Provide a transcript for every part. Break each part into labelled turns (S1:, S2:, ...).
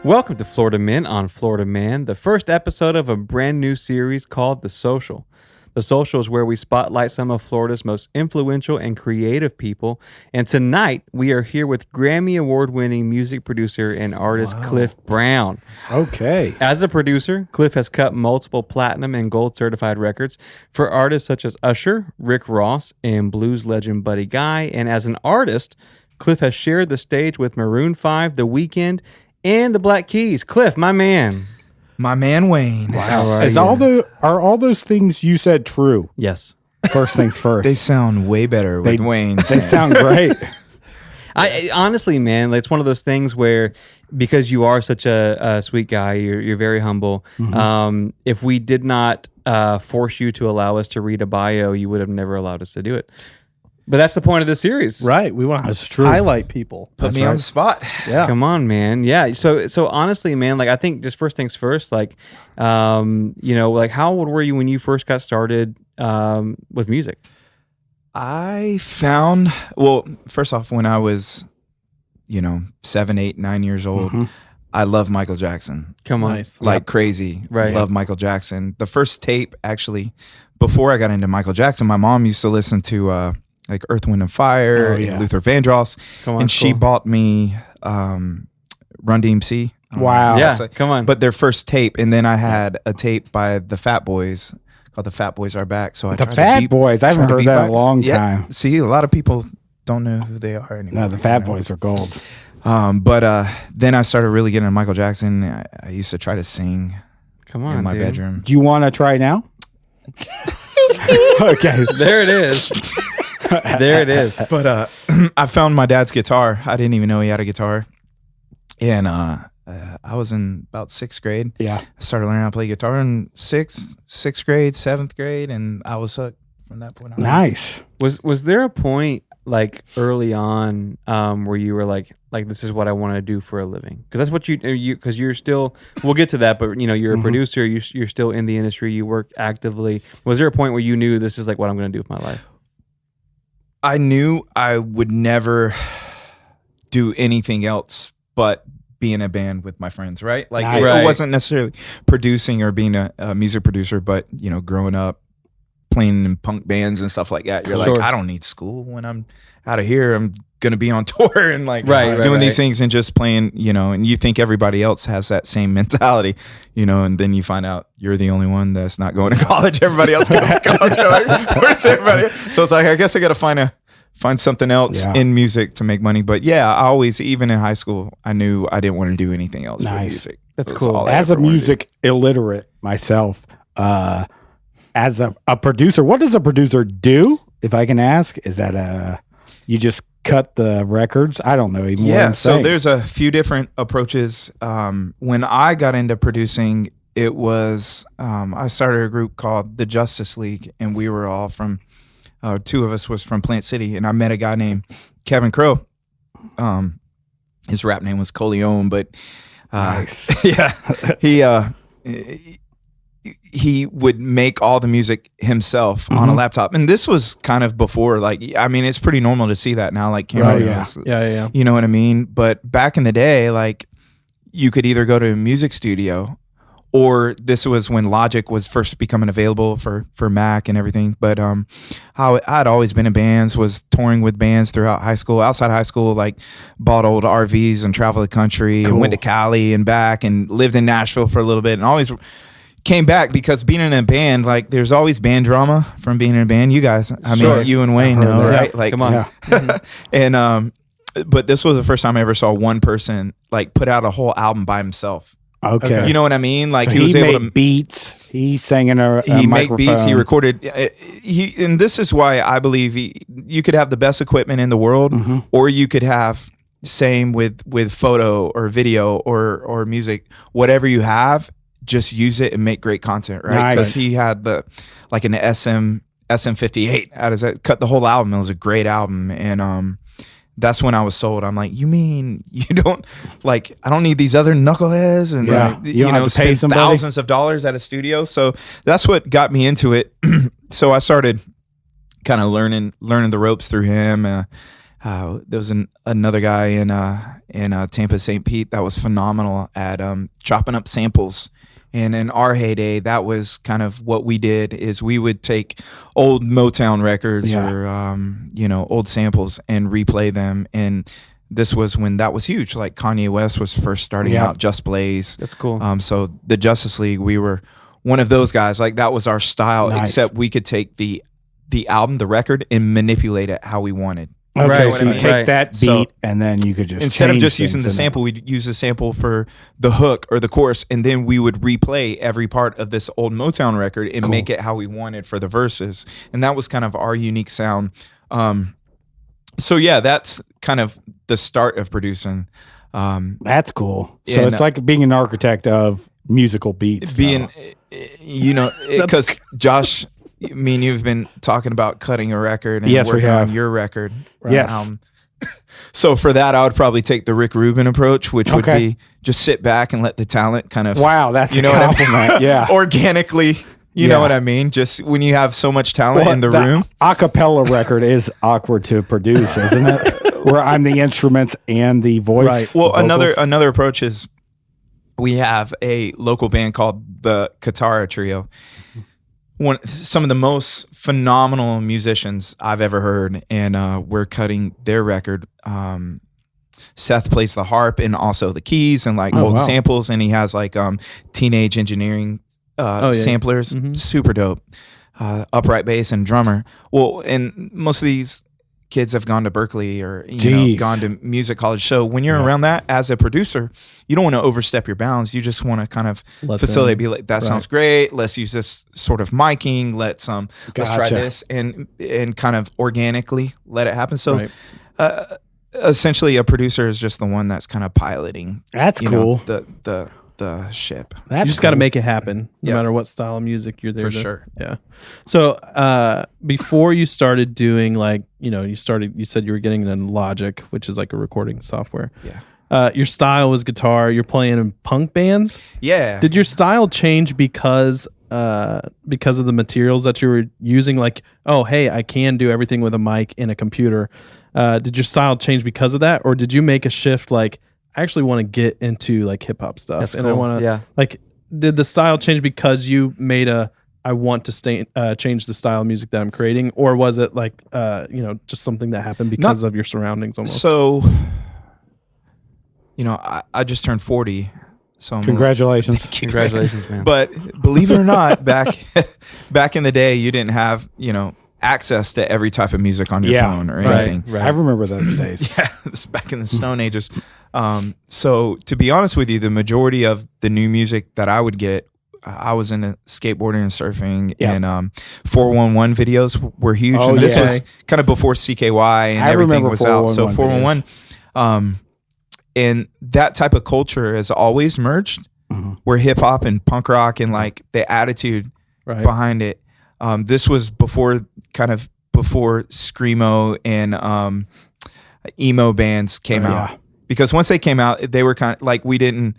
S1: Welcome to Florida Men on Florida Man, the first episode of a brand new series called The Social. The Social is where we spotlight some of Florida's most influential and creative people. And tonight, we are here with Grammy Award-winning music producer and artist Cliff Brown.
S2: Okay.
S1: As a producer, Cliff has cut multiple platinum and gold certified records for artists such as Usher, Rick Ross, and blues legend Buddy Guy. And as an artist, Cliff has shared the stage with Maroon 5, The Weeknd, and the Black Keys. Cliff, my man.
S3: My man Wayne.
S1: Wow.
S2: Are all those things you said true?
S1: Yes.
S2: First things first.
S3: They sound way better with Wayne.
S2: They sound great.
S1: I honestly, man, it's one of those things where because you are such a sweet guy, you're very humble. Mm-hmm. If we did not force you to allow us to read a bio, you would have never allowed us to do it. But that's the point of this series.
S4: Right. We want to highlight people.
S3: Put me on the spot.
S4: Yeah.
S1: Come on, man. Yeah. So honestly, man, like I think just first things first, like, like how old were you when you first got started with music?
S3: I found, first off, when I was, 7, 8, 9 years old, I love Michael Jackson.
S1: Come on.
S4: Nice.
S3: Like crazy.
S1: Right.
S3: Love Michael Jackson. The first tape, actually, before I got into Michael Jackson, my mom used to listen to like Earth, Wind, and Fire, and Luther Vandross. And she bought me Run DMC.
S2: Wow.
S1: Yeah, come on.
S3: But their first tape, and then I had a tape by the Fat Boys called The Fat Boys Are Back. So I
S2: The Fat Boys. I haven't heard that in a long time.
S3: See, a lot of people don't know who they are anymore.
S2: No, the Fat Boys are gold.
S3: But then I started really getting into Michael Jackson. I used to try to sing
S1: Come on,
S3: in my
S1: dude.
S3: bedroom.
S2: Do you want to try now? Okay.
S1: There it is. There it is.
S3: But I found my dad's guitar. I didn't even know he had a guitar. And I was in about 6th grade.
S2: Yeah.
S3: I started learning how to play guitar in 6th grade, 7th grade, and I was hooked from that point on.
S2: Nice.
S1: Was there a point like early on where you were like this is what I want to do for a living? Because that's what you because you're still. We'll get to that, but you're a producer. You're still in the industry. You work actively. Was there a point where you knew this is like what I'm going to do with my life?
S3: I knew I would never do anything else but be in a band with my friends, right? Like
S2: Nice.
S3: it wasn't necessarily producing or being a music producer, but growing up playing in punk bands and stuff like that. You're like, I don't need school when I'm out of here. I'm gonna be on tour and like doing these things and just playing, and you think everybody else has that same mentality, and then you find out you're the only one that's not going to college. Everybody else goes to college. You're like, where's everybody? So it's like, I guess I got to find something else in music to make money. But yeah, I always, even in high school, I knew I didn't want to do anything else with music.
S1: That's cool.
S2: As a music illiterate myself, as a producer, what does a producer do, if I can ask? Is that you just cut the records? I don't know even what I'm
S3: so
S2: saying.
S3: there's a few different approaches. When I got into producing, it was I started a group called the Justice League, and we were all from 2 of us was from Plant City, and I met a guy named Kevin Crow. His rap name was Coleon, but
S2: nice.
S3: he would make all the music himself on a laptop. And this was kind of before, it's pretty normal to see that now, like camera rolls.
S4: Yeah.
S3: You know what I mean? But back in the day, like you could either go to a music studio, or this was when Logic was first becoming available for Mac and everything. But how I'd always been in bands, was touring with bands throughout high school, outside high school, like bought old RVs and traveled the country and went to Cali and back and lived in Nashville for a little bit, and always came back because being in a band, like there's always band drama from being in a band. You guys, you and Wayne know, right? Like,
S1: come on.
S3: And but this was the first time I ever saw one person like put out a whole album by himself.
S2: Okay.
S3: You know what I mean? Like
S2: so
S3: he was able to
S2: make beats. He sang in a
S3: he made
S2: microphone.
S3: beats. He recorded. And this is why I believe you could have the best equipment in the world, or you could have same with photo or video or music. Whatever you have, just use it and make great content, right? Because he had an SM58. Cut the whole album. It was a great album, and that's when I was sold. I'm like, you mean you don't like? I don't need these other knuckleheads and spend thousands of dollars at a studio. So that's what got me into it. So I started kind of learning the ropes through him. There was another guy in Tampa, St. Pete, that was phenomenal at chopping up samples. And in our heyday, that was kind of what we did is we would take old Motown records or, old samples and replay them. And this was when that was huge. Like Kanye West was first starting out, Just Blaze.
S1: That's cool.
S3: So the Justice League, we were one of those guys. Like that was our style, except we could take the album, the record, and manipulate it how we wanted.
S2: Okay, so you take that beat and then you could just
S3: instead of just using the sample, we'd use the sample for the hook or the chorus, and then we would replay every part of this old Motown record and make it how we wanted for the verses. And that was kind of our unique sound. So yeah, that's kind of the start of producing.
S2: That's cool. So it's like being an architect of musical beats.
S3: Because Josh, me and you've been talking about cutting a record and working on your record.
S2: Right? Yes.
S3: So for that, I would probably take the Rick Rubin approach, which would be just sit back and let the talent kind of
S2: that's a compliment.
S3: Organically. You know what I mean? Just when you have so much talent in the room.
S2: Acapella record is awkward to produce, isn't it? Where I'm the instruments and the voice.
S3: Right. Well, another approach is we have a local band called the Katara Trio. Some of the most phenomenal musicians I've ever heard, and we're cutting their record. Seth plays the harp and also the keys and old samples, and he has Teenage Engineering samplers. Mm-hmm. Super dope. Upright bass and drummer. Well, and most of these kids have gone to Berkeley or gone to music college. So when you're around that as a producer, you don't want to overstep your bounds. You just want to kind of facilitate, be like, that sounds great. Let's use this sort of miking. Let's try this and kind of organically let it happen. So essentially a producer is just the one that's kind of piloting.
S2: That's cool.
S3: The ship.
S4: You just got to make it happen no matter what style of music you're there
S3: for sure.
S4: Yeah. So before you started doing you said you were getting in Logic, which is like a recording software.
S3: Yeah.
S4: Your style was guitar. You're playing in punk bands.
S3: Yeah.
S4: Did your style change because of the materials that you were using? Like, oh, hey, I can do everything with a mic and a computer. Did your style change because of that, or did you make a shift like, I actually want to get into hip hop stuff?
S1: That's
S4: and
S1: cool.
S4: I want to did the style change because you made I want to change the style of music that I'm creating, or was it just something that happened because of your surroundings almost?
S3: So, I just turned 40. So
S2: congratulations.
S1: Congratulations, man.
S3: But believe it or not, back in the day, you didn't have, access to every type of music on your phone or anything.
S2: Right. I remember those days.
S3: Yeah, this back in the Stone Ages. So to be honest with you, the majority of the new music that I would get, I was into skateboarding and surfing, and 411 videos were huge. And this was kind of before CKY and everything was out. So 411, and that type of culture has always merged, where hip hop and punk rock and the attitude behind it. This was before screamo and emo bands came out. Because once they came out, they were kind of we didn't.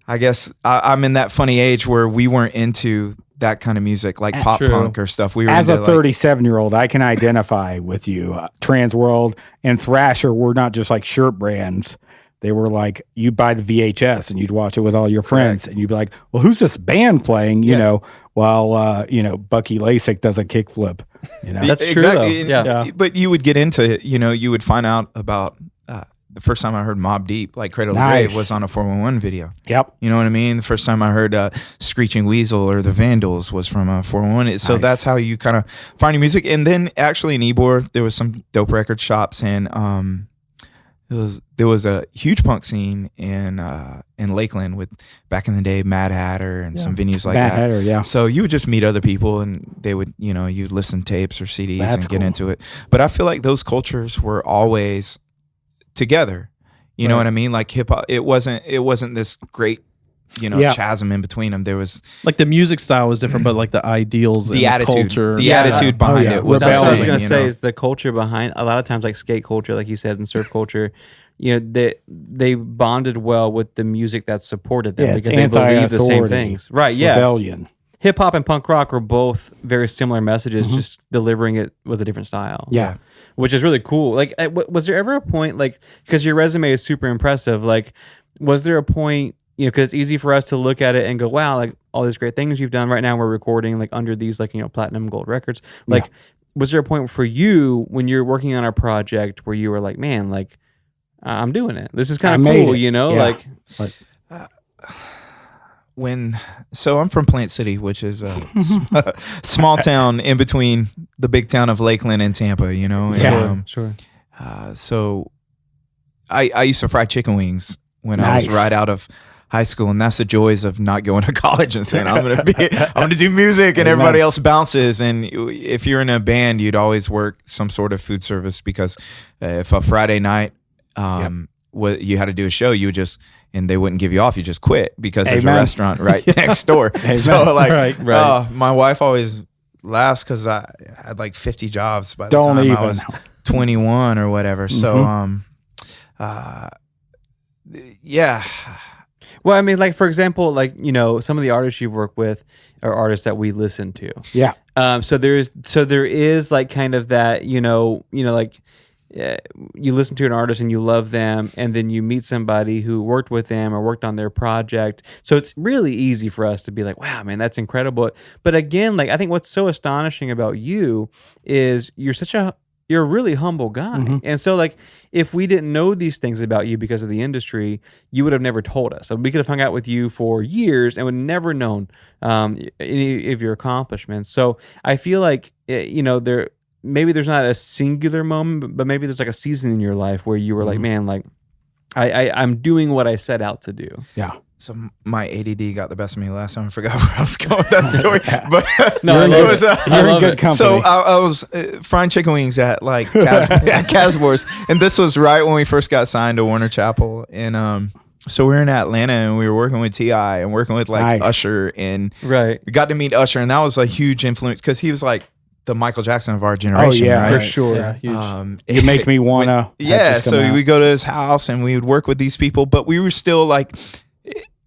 S3: I guess I'm in that funny age where we weren't into that kind of music, like pop punk or stuff. We were
S2: as a 37-year-old, I can identify with you. Trans World and Thrasher were not just shirt brands. They were you'd buy the VHS and you'd watch it with all your friends, and you'd be like, "Well, who's this band playing?" You know, while Bucky Lasik does a kickflip.
S1: That's
S3: exactly.
S1: True. Though.
S3: But you would get into you would find out about. The first time I heard Mobb Deep, Cradle to Grave, was on a 411 video.
S2: Yep.
S3: You know what I mean? The first time I heard Screeching Weasel or The Vandals was from a 411. So that's how you kind of find your music. And then actually in Ybor, there was some dope record shops, and there was a huge punk scene in Lakeland with back in the day Mad Hatter and some venues like
S2: Mad
S3: that.
S2: Hatter, yeah.
S3: So you would just meet other people and they would, you'd listen to tapes or CDs and get into it. But I feel like those cultures were always together, you know what I mean? Hip hop, it wasn't this great, chasm in between them. There was
S4: the music style was different, but the ideals,
S3: the
S4: and
S3: attitude,
S4: culture,
S3: the attitude behind it was.
S1: That's what I was gonna say is the culture behind. A lot of times, skate culture, like you said, and surf culture, they bonded well with the music that supported them because they believe the same things, right? Yeah,
S2: rebellion.
S1: hip hop and punk rock are both very similar messages, just delivering it with a different style.
S2: Yeah.
S1: Which is really cool. Like, was there ever a point, like, because your resume is super impressive, like, was there a point, you know, because it's easy for us to look at it and go, wow, like all these great things you've done. Right now we're recording like under these, like, you know, platinum gold records. Like, was there a point for you when you're working on our project where you were like, man, like, I'm doing it. This is kind of cool, you know?
S2: Yeah.
S1: Like,
S3: so I'm from Plant City, which is a small town in between the big town of Lakeland and Tampa, you know? And,
S1: sure.
S3: So I used to fry chicken wings when I was right out of high school, and that's the joys of not going to college and saying I'm gonna do music and everybody else bounces. And if you're in a band, you'd always work some sort of food service, because if a Friday night what you had to do a show, you would just, and they wouldn't give you off, you just quit because there's a restaurant right next door. So like my wife always laughs because I had like 50 jobs by the time I was 21 or whatever. So yeah.
S1: Well, I mean, like, for example, like, you know, some of the artists you've worked with are artists that we listen to.
S2: Yeah.
S1: So there is like kind of that, you know, like, you listen to an artist and you love them, and then you meet somebody who worked with them or worked on their project. So it's really easy for us to be like, wow, man, that's incredible. But again, like, I think what's so astonishing about you is you're a really humble guy. And so, like, if we didn't know these things about you because of the industry, you would have never told us. So we could have hung out with you for years and would never known any of your accomplishments. So I feel like, you know, maybe there's not a singular moment, but maybe there's like a season in your life where you were like, man, like, I'm doing what I set out to do.
S2: Yeah.
S3: So my ADD got the best of me last time. I forgot where I was going with that story. But
S1: No,
S2: you're in good company.
S3: So I was frying chicken wings at like at Casbour's, and this was right when we first got signed to Warner Chappell. And so we were in Atlanta, and we were working with T.I. and working with like Usher, and we got to meet Usher, and that was a huge influence because he was like the Michael Jackson of our generation.
S2: Oh yeah,
S3: right?
S1: For sure.
S2: Yeah, you make me wanna.
S3: So we go to his house and we would work with these people, but we were still like,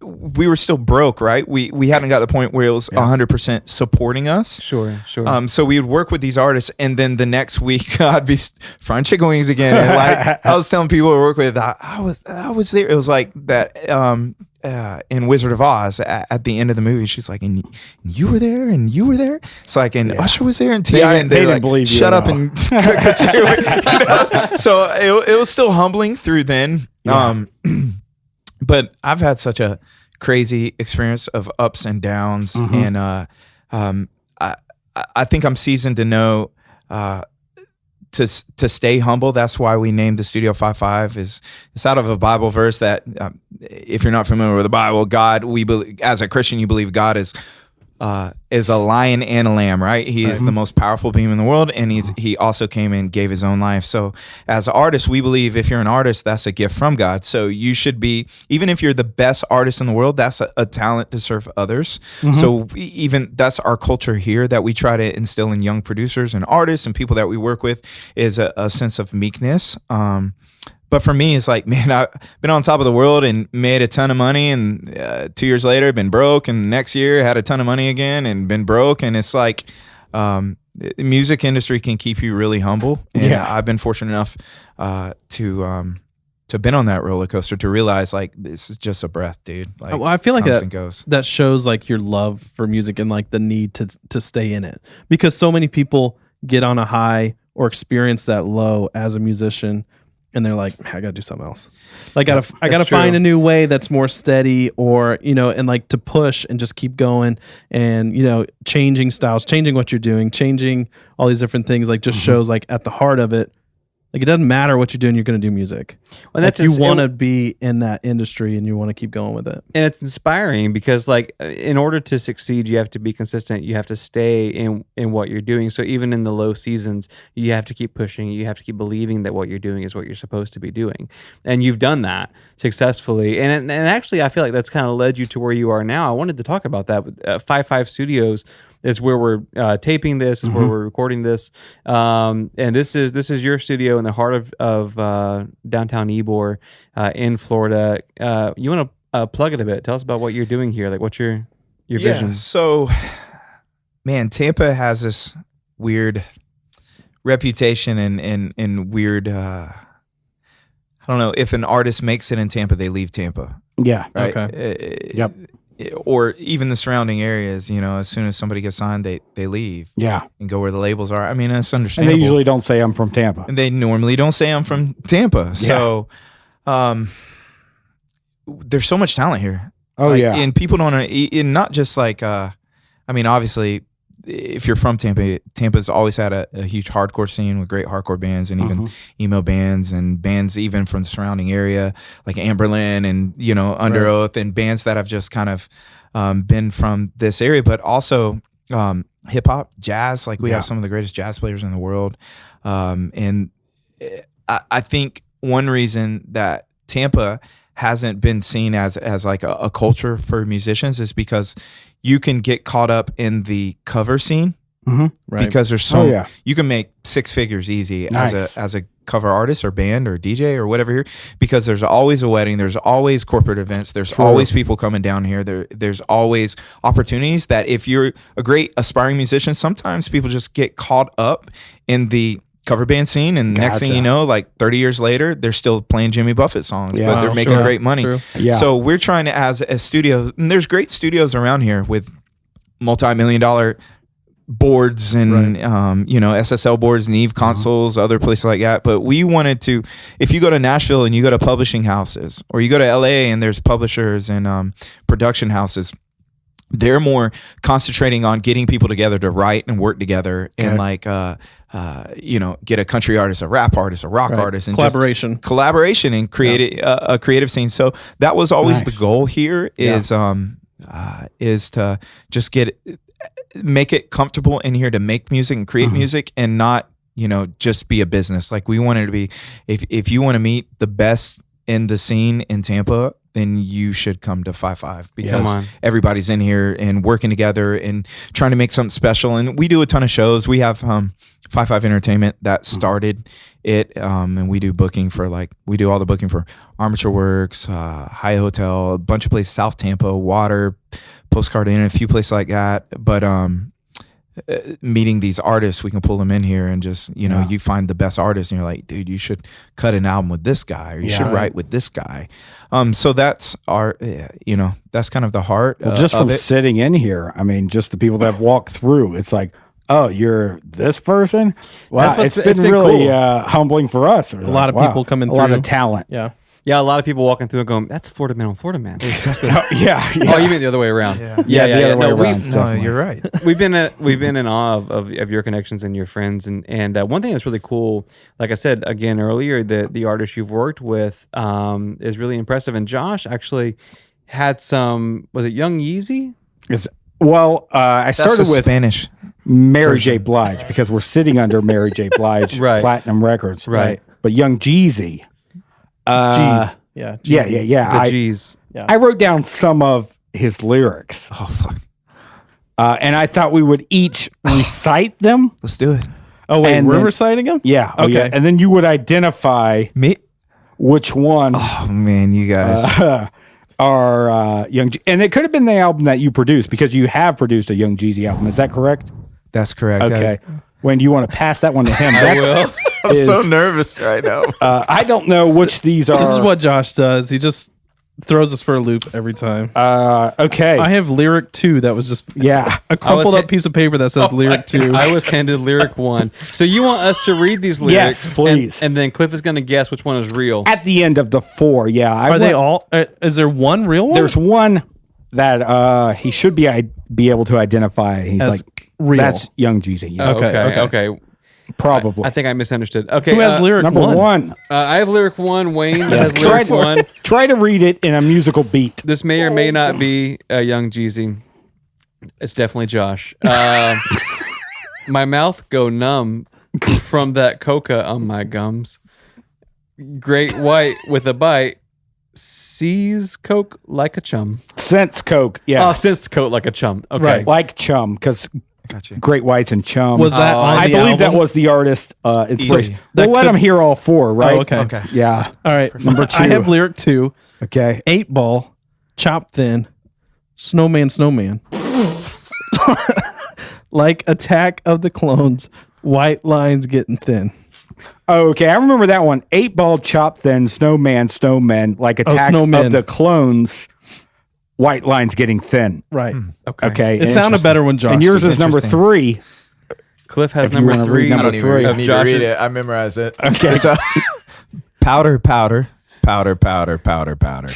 S3: we were still broke, right? We hadn't got to the point where it was 100% supporting us.
S1: Sure.
S3: So we would work with these artists, and then the next week I'd be frying chicken wings again. And like I was telling people to work with, I was there. It was like that in Wizard of Oz at the end of the movie. She's like, and you were there, and you were there. It's like, and Usher was there, and T.I. and they like, believe shut up and cook a chicken wing. You know? So it was still humbling through then. Yeah. But I've had such a crazy experience of ups and downs, and I think I'm seasoned to know to stay humble. That's why we named the studio 55. It's out of a Bible verse that if you're not familiar with the Bible, God, we believe, as a Christian, you believe God is a lion and a lamb, right? He is the most powerful being in the world, and he also came and gave his own life. So as artists, we believe if you're an artist, that's a gift from God. So you should be, even if you're the best artist in the world, that's a talent to serve others. So even that's our culture here that we try to instill in young producers and artists and people that we work with, is a sense of meekness. But for me, it's like, man, I've been on top of the world and made a ton of money, and 2 years later, been broke, and next year had a ton of money again and been broke. And it's like, the music industry can keep you really humble. And I've been fortunate enough to been on that roller coaster to realize like this is just a breath, dude. Like,
S4: well, I feel like that shows like your love for music and like the need to stay in it, because so many people get on a high or experience that low as a musician, and they're like, I gotta do something else. Like I gotta find a new way that's more steady, or, you know, and like to push and just keep going, and, you know, changing styles, changing what you're doing, changing all these different things, like just shows like at the heart of it, like it doesn't matter what you're doing, you're going to do music. Well, that's you want to be in that industry and you want to keep going with it.
S1: And it's inspiring because, like, in order to succeed, you have to be consistent. You have to stay in what you're doing. So even in the low seasons, you have to keep pushing. You have to keep believing that what you're doing is what you're supposed to be doing. And you've done that successfully. And actually, I feel like that's kind of led you to where you are now. I wanted to talk about that. 55 Studios is where we're taping this, is where we're recording this, and this is your studio in the heart of downtown Ybor in Florida. You want to plug it a bit? Tell us about what you're doing here. Like, what's your vision?
S3: So man, Tampa has this weird reputation and weird. I don't know, if an artist makes it in Tampa, they leave Tampa.
S2: Yeah.
S3: Right.
S4: Okay.
S2: Yep.
S3: Or even the surrounding areas, as soon as somebody gets signed, they leave.
S2: Yeah.
S3: And go where the labels are. I mean, that's
S2: And
S3: understandable.
S2: they usually don't say I'm from Tampa.
S3: And they normally don't say I'm from Tampa. So, there's so much talent here.
S2: Oh, yeah.
S3: And people don't, and not just like, obviously, if you're from Tampa, Tampa's always had a huge hardcore scene with great hardcore bands and even emo bands and bands even from the surrounding area like Amberlin and Under Oath and bands that have just kind of been from this area, but also hip hop, jazz. Like we have some of the greatest jazz players in the world, and I think one reason that Tampa hasn't been seen as like a culture for musicians is because you can get caught up in the cover scene because there's you can make six figures easy as a cover artist or band or DJ or whatever here, because there's always a wedding, there's always corporate events, there's always people coming down here, there's always opportunities that if you're a great aspiring musician, sometimes people just get caught up in the cover band scene, and next thing you know, like 30 years later, they're still playing Jimmy Buffett songs, but they're making great money. So we're trying to, as a studio, and there's great studios around here with multi-million-dollar boards and SSL boards, Neve consoles, other places like that. But we wanted to, if you go to Nashville and you go to publishing houses, or you go to LA and there's publishers and production houses, they're more concentrating on getting people together to write and work together and get a country artist, a rap artist, a rock artist, and collaboration and create a creative scene. So that was always the goal here is to just make it comfortable in here to make music and create music and not, just be a business. Like we wanted to be, if you want to meet the best in the scene in Tampa, then you should come to 5-5 because everybody's in here and working together and trying to make something special. And we do a ton of shows. We have 5-5 Entertainment that started it, and we do booking for we do all the booking for Armature Works, Hyatt Hotel, a bunch of places, South Tampa, Water, Postcard Inn, a few places like that. But meeting these artists, we can pull them in here and just you find the best artist and you're like, dude, you should cut an album with this guy, or you should write with this guy. So that's our that's kind of the heart
S2: just from
S3: it.
S2: Sitting in here, I mean, just the people that have walked through, it's like, oh, you're this person. Wow, it's been really cool. Humbling for us.
S4: A lot of people coming through,
S2: a lot of talent.
S1: Yeah, a lot of people walking through and going, "That's Florida man on Florida man." Exactly.
S2: Oh, you mean
S1: the other way around?
S2: Yeah.
S3: No, you're right.
S1: We've been in awe of your connections and your friends, and one thing that's really cool, like I said again earlier, the artists you've worked with is really impressive. And Josh actually had some. Was it Young Yeezy?
S2: I started with
S3: Spanish
S2: Mary J. Blige because we're sitting under Mary J. Blige Platinum Records,
S1: right?
S2: But Young Jeezy.
S4: Jeez.
S2: Yeah.
S1: The
S2: I wrote down some of his lyrics. And I thought we would each recite them.
S3: Let's do it.
S4: Oh, wait, we're reciting them?
S2: Yeah.
S4: Okay.
S2: Yeah. And then you would identify which one.
S3: Oh, man, you guys.
S2: Are Young Jeezy. And it could have been the album that you produced because you have produced a Young Jeezy album. Is that correct?
S3: That's correct.
S2: Okay. When do you want to pass that one to him?
S1: I will.
S3: I'm so nervous right now.
S2: I don't know which these are.
S4: This is what Josh does. He just throws us for a loop every time.
S2: Okay.
S4: I have lyric 2 that was just a crumpled up piece of paper that says lyric 2.
S1: I was handed lyric 1. So you want us to read these lyrics?
S2: Yes, please.
S1: And then Cliff is going to guess which one is real.
S2: At the end of the 4,
S4: Are they all? Is there one real one?
S2: There's one that he should be able to identify. He's
S4: as
S2: like,
S4: real.
S2: That's Young Jeezy. Yeah.
S1: Okay.
S2: Probably.
S1: I think I misunderstood. Okay.
S4: Who has lyric
S2: number 1?
S1: I have lyric 1. Wayne has lyric 1.
S2: Try to read it in a musical beat.
S1: This may or may not be Young Jeezy. It's definitely Josh. My mouth go numb from that coca on my gums. Great white with a bite. Sees coke like a chum.
S2: Sense coke. Yeah.
S1: Oh, sense coke like a chum. Okay.
S2: Right. Like chum, because
S3: Gotcha.
S2: Great Whites and Chum.
S4: Was that on
S2: I
S4: the
S2: believe
S4: album?
S2: that was the artist inspiration.
S3: Easy.
S2: We'll let them hear all 4, right?
S4: Oh, okay.
S2: Yeah.
S4: All right.
S2: Number 2.
S4: I have lyric 2.
S2: Okay.
S4: 8 Ball, Chop Thin, Snowman. like Attack of the Clones, white lines getting thin.
S2: Okay, I remember that one. 8-Ball, Chop Thin, Snowman, like Attack of the Clones, white lines getting thin.
S4: Right.
S2: Okay.
S4: It sounded better when Josh
S2: And yours
S4: did.
S2: is number 3.
S1: Cliff has
S2: If you
S1: number
S2: wanna read
S1: 3.
S2: number
S3: I don't even
S2: three.
S3: need to read it. I memorized it.
S2: Okay.
S3: So, powder, powder, powder, powder, powder, powder,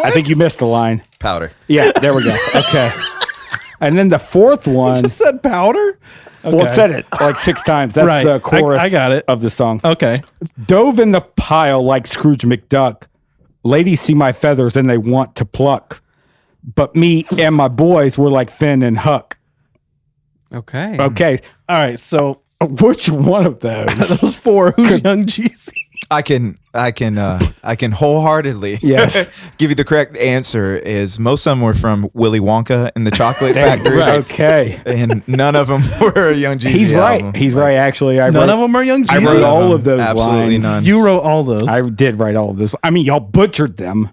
S2: I think you missed a line.
S3: powder.
S2: Yeah, there we go. Okay. And then the fourth one,
S4: Just said powder?
S2: well, it said it like 6 times. That's
S4: Right.
S2: the chorus
S4: I got it.
S2: of the song.
S4: Okay.
S2: Dove in the pile like Scrooge McDuck. Ladies see my feathers and they want to pluck. But me and my boys were like Finn and Huck.
S1: Okay.
S2: Okay.
S4: All right. So
S2: Which one of those?
S4: those 4, who's Young Jeezy?
S3: I can wholeheartedly
S2: Yes.
S3: give you the correct answer. Is most of them were from Willy Wonka and the Chocolate Factory,
S2: Okay.
S3: and none of them were a Young Jeezy
S2: He's right.
S3: album.
S2: He's right. Actually,
S4: None of them are Young
S2: I
S4: Jeezy.
S2: wrote
S3: None
S2: all
S3: them.
S2: of those
S3: Absolutely
S2: lines.
S3: none.
S4: You wrote all those.
S2: I did write all of those. I mean, y'all butchered them.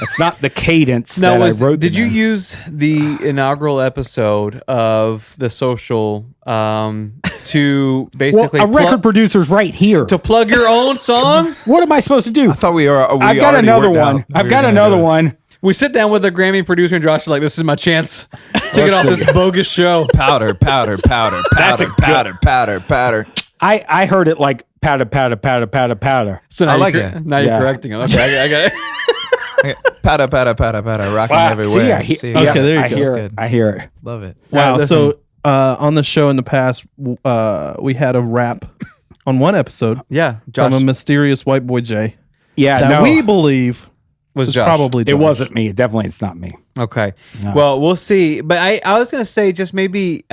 S2: It's not the cadence
S1: Now,
S2: that I wrote.
S1: did
S2: them
S1: you
S2: in.
S1: use the inaugural episode of The Social to basically
S2: Well, a record producer's right here.
S1: to plug your own song?
S2: What am I supposed to do?
S3: I thought we
S2: I've got
S3: already
S2: another
S3: worked
S2: one.
S3: out.
S2: I've
S3: We
S2: got
S3: were gonna
S2: another
S3: do it.
S2: one.
S1: We sit down with the Grammy producer, and Josh is like, "This is my chance to get off this bogus show."
S3: Powder, powder, powder,
S2: That's a
S3: powder,
S2: good-
S3: powder, powder, powder.
S2: I heard it like powder, powder, powder, powder, powder.
S1: So now
S3: I like
S1: you're,
S3: it.
S1: Now you're
S2: Yeah.
S1: correcting him. Okay, I got it.
S3: Powder, powder, powder, powder, rocking
S2: Wow,
S3: everywhere.
S2: See,
S4: Okay, there you
S2: I
S4: go.
S2: hear
S3: That's
S2: it.
S3: good.
S2: I hear it.
S3: Love it.
S4: Wow.
S1: listen.
S4: So on the show in the past, we had a rap on one episode
S1: Yeah,
S4: from a
S1: Josh
S4: mysterious white boy Jay
S2: Yeah,
S4: that
S2: no,
S4: we believe
S1: was
S4: was
S1: Josh.
S4: probably
S2: it
S4: Josh.
S2: wasn't me. Definitely, it's not me.
S1: Okay. Well, we'll see. But I was gonna say just maybe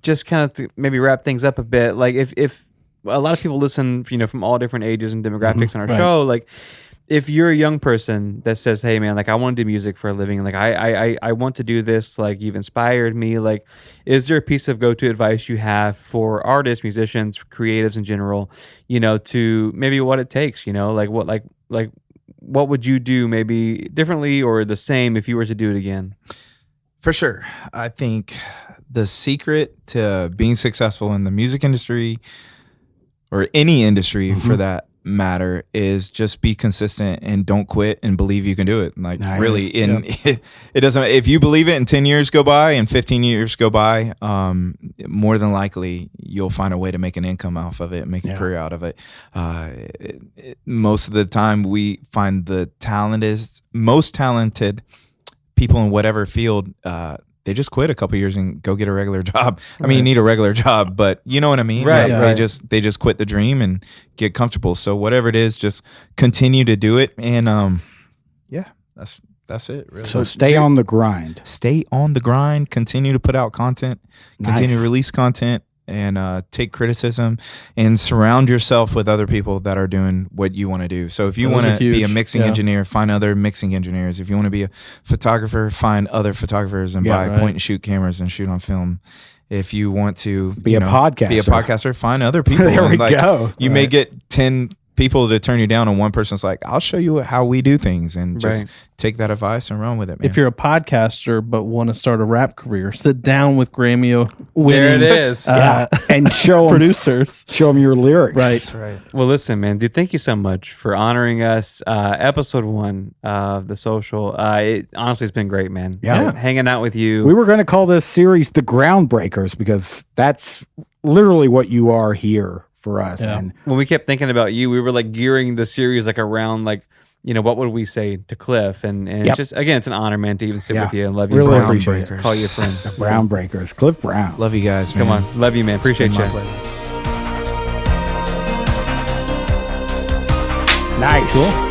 S1: just kind of maybe wrap things up a bit. Like if a lot of people listen, from all different ages and demographics on our
S4: Right.
S1: show, like if you're a young person that says, "Hey man, like I want to do music for a living, like I want to do this, like you've inspired me," like is there a piece of go-to advice you have for artists, musicians, creatives in general, to maybe what it takes, like what would you do maybe differently or the same if you were to do it again?
S3: For sure. I think the secret to being successful in the music industry or any industry for that matter is just be consistent and don't quit and believe you can do it. Like
S2: Nice.
S3: really, it doesn't, if you believe it and 10 years go by and 15 years go by, more than likely you'll find a way to make an income off of it, make a career out of it. Most of the time we find the most talented people in whatever field, they just quit a couple years and go get a regular job. I mean, you need a regular job, but you know what I mean?
S1: Right,
S3: Like,
S1: right.
S3: they just quit the dream and get comfortable. So whatever it is, just continue to do it. And that's it, really.
S2: So stay on the grind.
S3: Stay on the grind, continue to put out content, continue to
S2: Nice.
S3: release content, and take criticism, and surround yourself with other people that are doing what you want to do. So if you
S4: Those
S3: want
S4: are
S3: to be a
S4: huge.
S3: mixing
S4: Yeah.
S3: engineer, find other mixing engineers. If you want to be a photographer, find other photographers and buy
S4: right.
S3: point and shoot cameras and shoot on film. If you want to
S2: Be a podcaster.
S3: podcaster, find other people.
S2: There we
S3: And,
S2: go.
S3: You may get 10 people to turn you down, and one person's like, "I'll show you how we do things," and just
S1: Right.
S3: take that advice and run with it, man.
S4: If you're a podcaster but want to start a rap career, sit down with Grammy
S1: There it
S4: winning
S1: is.
S2: And show them,
S4: producers.
S2: show them your lyrics.
S4: Right.
S3: right.
S1: Well, listen, man, dude, thank you so much for honoring us. Episode 1 of The Social. Honestly, it's been great, man.
S2: Yeah.
S1: Hanging out with you.
S2: We were going to call this series The Groundbreakers because that's literally what you are here for us.
S4: Yeah.
S2: And
S1: when we kept thinking about you, we were like gearing the series like around like, what would we say to Cliff? And
S2: Yep.
S1: it's just, again, it's an honor, man, to even sit
S2: Yeah.
S1: with you and love you.
S2: Really
S1: Brown
S2: appreciate it.
S1: Breakers. Call you a friend.
S2: Groundbreakers. Cliff Brown.
S3: Love you guys, man.
S1: Come on. Love you, man.
S3: It's
S1: Appreciate
S3: been
S1: you.
S3: my pleasure.
S2: Nice.
S4: Cool.